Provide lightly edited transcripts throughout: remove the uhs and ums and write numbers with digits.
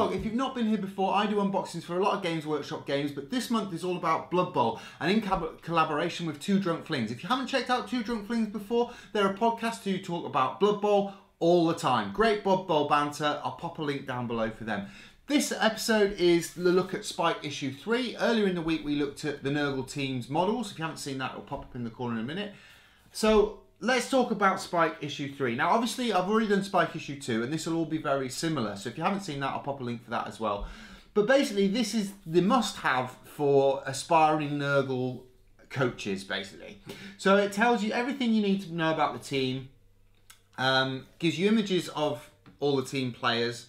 Mini-Modelog. If you've not been here before, I do unboxings for a lot of Games Workshop games, but this month is all about Blood Bowl, and in collaboration with Two Drunk Flings. If you haven't checked out Two Drunk Flings before, they're a podcast who talk about Blood Bowl all the time. Great Blood Bowl banter. I'll pop a link down below for them. This episode is the look at Spike issue 3. Earlier in the week we looked at the Nurgle team's models. If you haven't seen that, it'll pop up in the corner in a minute. So let's talk about Spike issue 3. Now obviously I've already done Spike issue 2 and this will all be very similar. So if you haven't seen that, I'll pop a link for that as well. But basically this is the must-have for aspiring Nurgle coaches basically. So it tells you everything you need to know about the team. Gives you images of all the team players.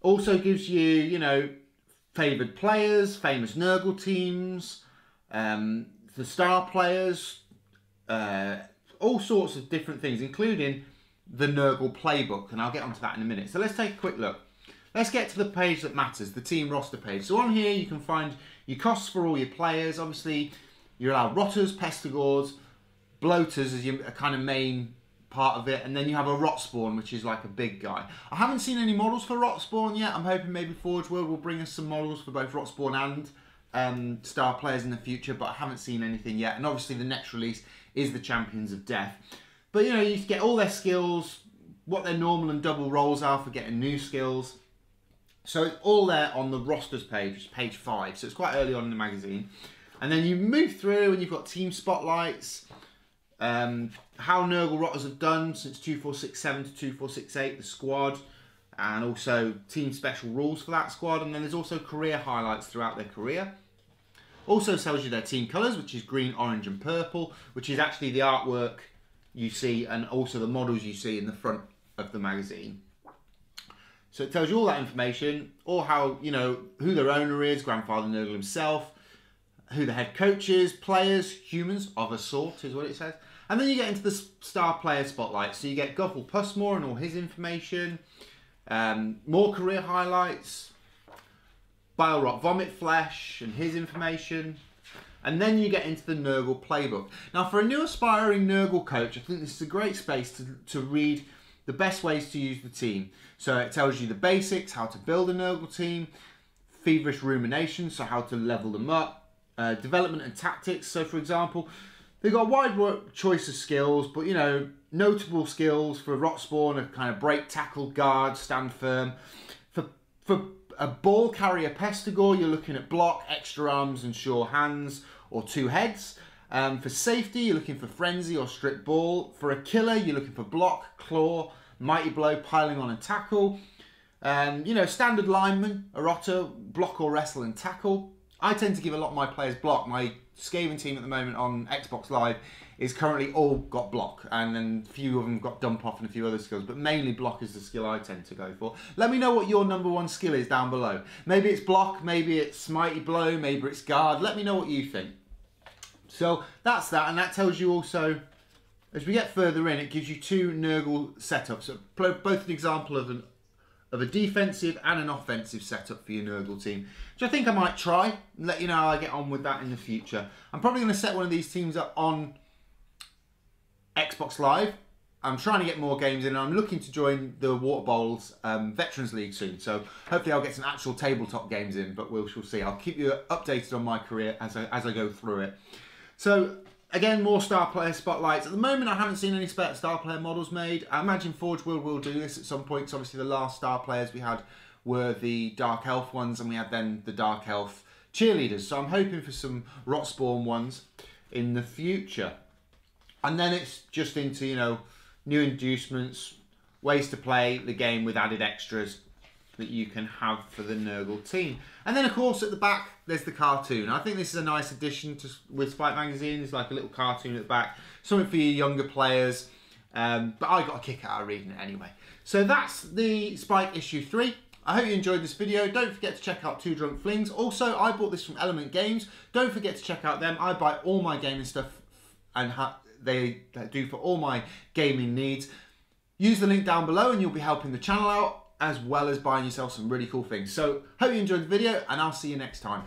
Also gives you, you know, favoured players, famous Nurgle teams, the star players, all sorts of different things, including the Nurgle playbook, and I'll get onto that in a minute. So let's take a quick look. Let's get to the page that matters, the team roster page. So on here you can find your costs for all your players. Obviously you're allowed Rotters, Pestigors, Bloaters as your kind of main part of it, and then you have a Rotspawn, which is like a big guy. I haven't seen any models for Rotspawn yet. I'm hoping maybe Forge World will bring us some models for both Rotspawn and star players in the future, but I haven't seen anything yet. And obviously the next release is the Champions of Death. But you know, you get all their skills, what their normal and double roles are for getting new skills. So it's all there on the rosters page, which is page 5. So it's quite early on in the magazine. And then you move through and you've got team spotlights, how Nurgle Rotters have done since 2467 to 2468, the squad, and also team special rules for that squad. And then there's also career highlights throughout their career. Also tells you their team colours, which is green, orange and purple, which is actually the artwork you see and also the models you see in the front of the magazine. So it tells you all that information, or how, you know, who their owner is, Grandfather Nurgle himself, who the head coach is, players, humans of a sort is what it says. And then you get into the star player spotlight. So you get Guffle Pussmore and all his information, more career highlights, Bile Rot Vomit Flesh and his information. And then you get into the Nurgle playbook. Now for a new aspiring Nurgle coach, I think this is a great space to read the best ways to use the team. So it tells you the basics, how to build a Nurgle team, feverish ruminations, so how to level them up, development and tactics. So for example, they've got a wide choice of skills, but you know, notable skills for Rotspawn are kind of break, tackle, guard, stand firm. For a ball carrier Pestigor, you're looking at block, extra arms and sure hands, or 2 heads. For safety, you're looking for frenzy or strip ball. For a killer, you're looking for block, claw, mighty blow, piling on and tackle. You know, standard lineman, a Rotter, block or wrestle and tackle. I tend to give a lot of my players block. My Skaven team at the moment on Xbox Live is currently all got block, and then a few of them got dump off and a few other skills, but mainly block is the skill I tend to go for. Let me know what your #1 skill is down below. Maybe it's block, maybe it's mighty blow, maybe it's guard. Let me know what you think. So that's that, and that tells you also, as we get further in, it gives you 2 Nurgle setups, so both an example of a defensive and an offensive setup for your Nurgle team, which I think I might try and let you know how I get on with that in the future. I'm probably going to set one of these teams up on Xbox Live. I'm trying to get more games in, and I'm looking to join the Water Bowls Veterans League soon, so hopefully I'll get some actual tabletop games in, but we'll see. I'll keep you updated on my career as I go through it. So again, more star player spotlights. At the moment, I haven't seen any star player models made. I imagine Forge World will do this at some point, because obviously the last star players we had were the Dark Elf ones, and we had then the Dark Elf cheerleaders. So I'm hoping for some Rotspawn ones in the future. And then it's just into, you know, new inducements, ways to play the game with added extras that you can have for the Nurgle team. And then of course at the back there's the cartoon. I think this is a nice addition with Spike magazine. It's like a little cartoon at the back, something for your younger players, but I got a kick out of reading it anyway. So that's the Spike issue 3. I hope you enjoyed this video. Don't forget to check out Two Drunk Flings. Also, I bought this from Element Games. Don't forget to check out them. I buy all my gaming stuff, and they do for all my gaming needs. Use the link down below and you'll be helping the channel out, as well as buying yourself some really cool things. So hope you enjoyed the video, and I'll see you next time.